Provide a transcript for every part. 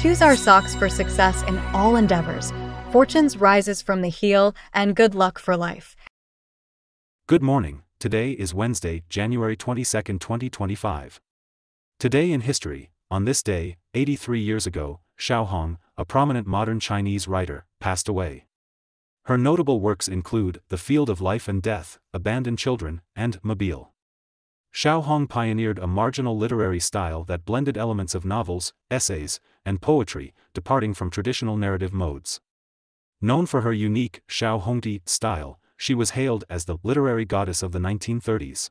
choose our socks for success in all endeavors. Fortunes rises from the heel, and good luck for life. Good morning. Today is Wednesday, January 22, 2025. Today in history, on this day, 83 years ago, Xiao Hong, a prominent modern Chinese writer, passed away. Her notable works include The Field of Life and Death, Abandoned Children, and Mobile. Xiao Hong pioneered a marginal literary style that blended elements of novels, essays, and poetry, departing from traditional narrative modes. Known for her unique Xiao Hongdi style, she was hailed as the literary goddess of the 1930s.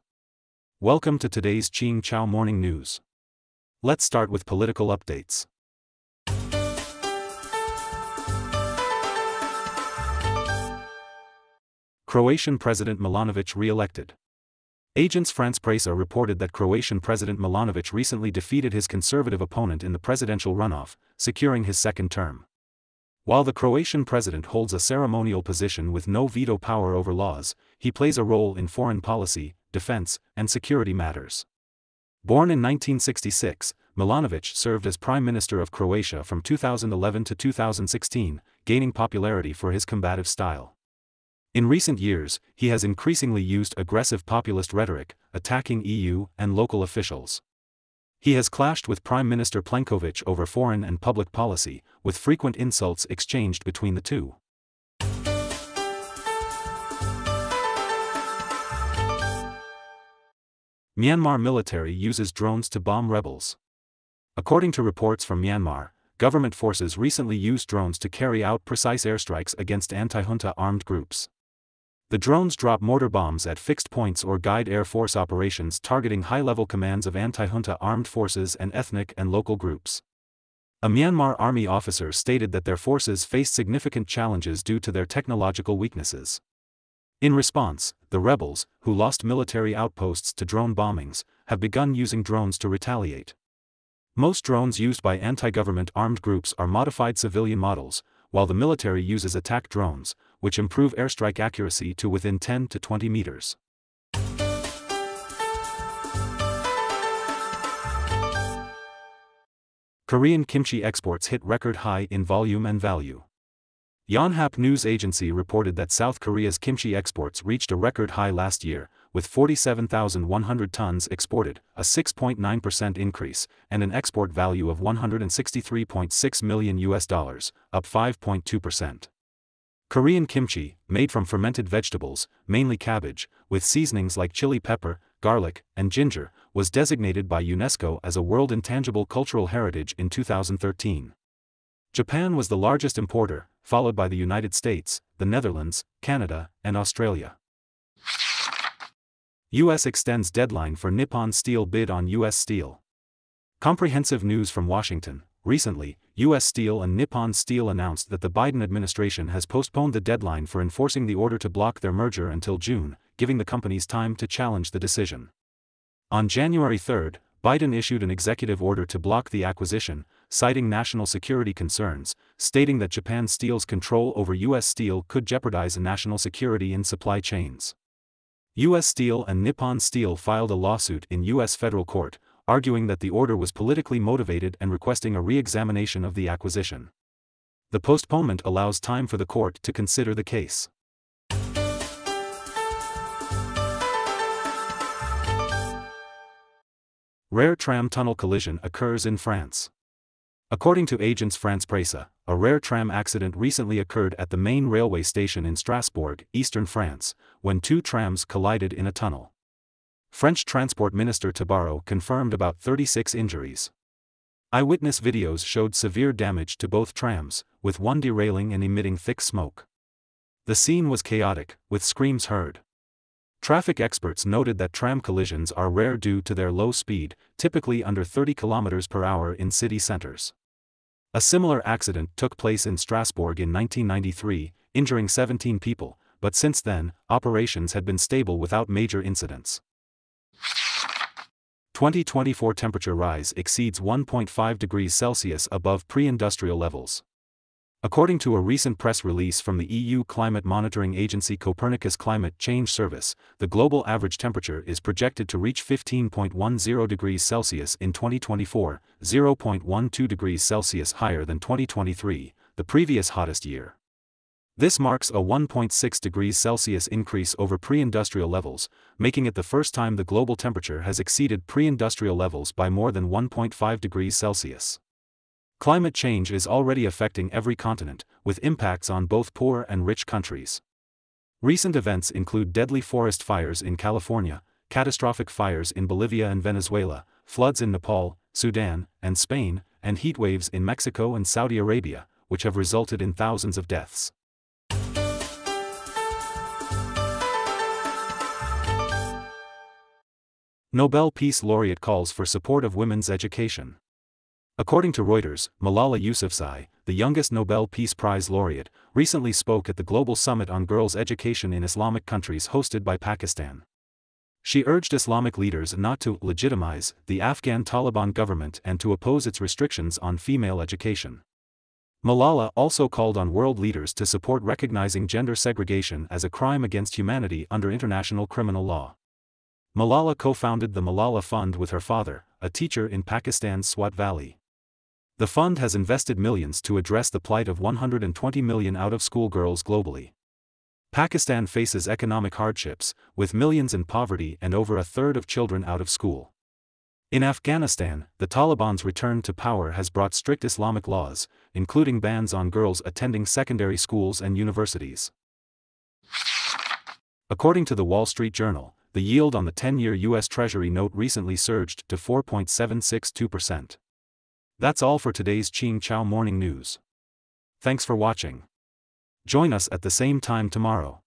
Welcome to today's Qing Chao Morning News. Let's start with political updates. Croatian President Milanović re-elected. Agence France-Presse reported that Croatian President Milanović recently defeated his conservative opponent in the presidential runoff, securing his second term. While the Croatian president holds a ceremonial position with no veto power over laws, he plays a role in foreign policy, defense, and security matters. Born in 1966, Milanović served as Prime Minister of Croatia from 2011 to 2016, gaining popularity for his combative style. In recent years, he has increasingly used aggressive populist rhetoric, attacking EU and local officials. He has clashed with Prime Minister Plenković over foreign and public policy, with frequent insults exchanged between the two. Myanmar military uses drones to bomb rebels. According to reports from Myanmar, government forces recently used drones to carry out precise airstrikes against anti-junta armed groups. The drones drop mortar bombs at fixed points or guide Air Force operations targeting high-level commands of anti-junta armed forces and ethnic and local groups. A Myanmar army officer stated that their forces faced significant challenges due to their technological weaknesses. In response, the rebels, who lost military outposts to drone bombings, have begun using drones to retaliate. Most drones used by anti-government armed groups are modified civilian models, while the military uses attack drones, which improve airstrike accuracy to within 10 to 20 meters. Korean kimchi exports hit record high in volume and value. Yonhap News Agency reported that South Korea's kimchi exports reached a record high last year, with 47,100 tons exported, a 6.9% increase, and an export value of $163.6 million, up 5.2%. Korean kimchi, made from fermented vegetables, mainly cabbage, with seasonings like chili pepper, garlic, and ginger, was designated by UNESCO as a World Intangible Cultural Heritage in 2013. Japan was the largest importer, followed by the United States, the Netherlands, Canada, and Australia. U.S. extends deadline for Nippon Steel bid on U.S. Steel. Comprehensive news from Washington. Recently, U.S. Steel and Nippon Steel announced that the Biden administration has postponed the deadline for enforcing the order to block their merger until June, giving the companies time to challenge the decision. On January 3, Biden issued an executive order to block the acquisition, citing national security concerns, stating that Japan Steel's control over U.S. Steel could jeopardize national security in supply chains. U.S. Steel and Nippon Steel filed a lawsuit in U.S. federal court, arguing that the order was politically motivated and requesting a re-examination of the acquisition. The postponement allows time for the court to consider the case. Rare tram tunnel collision occurs in France. According to Agence France-Presse, a rare tram accident recently occurred at the main railway station in Strasbourg, eastern France, when two trams collided in a tunnel. French Transport Minister Tabarot confirmed about 36 injuries. Eyewitness videos showed severe damage to both trams, with one derailing and emitting thick smoke. The scene was chaotic, with screams heard. Traffic experts noted that tram collisions are rare due to their low speed, typically under 30 km per hour in city centers. A similar accident took place in Strasbourg in 1993, injuring 17 people, but since then, operations had been stable without major incidents. 2024 temperature rise exceeds 1.5 degrees Celsius above pre-industrial levels. According to a recent press release from the EU climate monitoring agency Copernicus Climate Change Service, the global average temperature is projected to reach 15.10 degrees Celsius in 2024, 0.12 degrees Celsius higher than 2023, the previous hottest year. This marks a 1.6 degrees Celsius increase over pre-industrial levels, making it the first time the global temperature has exceeded pre-industrial levels by more than 1.5 degrees Celsius. Climate change is already affecting every continent, with impacts on both poor and rich countries. Recent events include deadly forest fires in California, catastrophic fires in Bolivia and Venezuela, floods in Nepal, Sudan, and Spain, and heat waves in Mexico and Saudi Arabia, which have resulted in thousands of deaths. Nobel Peace Laureate calls for support of women's education. According to Reuters, Malala Yousafzai, the youngest Nobel Peace Prize laureate, recently spoke at the Global Summit on Girls' Education in Islamic Countries hosted by Pakistan. She urged Islamic leaders not to legitimize the Afghan Taliban government and to oppose its restrictions on female education. Malala also called on world leaders to support recognizing gender segregation as a crime against humanity under international criminal law. Malala co-founded the Malala Fund with her father, a teacher in Pakistan's Swat Valley. The fund has invested millions to address the plight of 120 million out-of-school girls globally. Pakistan faces economic hardships, with millions in poverty and over a third of children out of school. In Afghanistan, the Taliban's return to power has brought strict Islamic laws, including bans on girls attending secondary schools and universities. According to the Wall Street Journal, the yield on the 10-year U.S. Treasury note recently surged to 4.762%. That's all for today's Ching Chow Morning News. Thanks for watching. Join us at the same time tomorrow.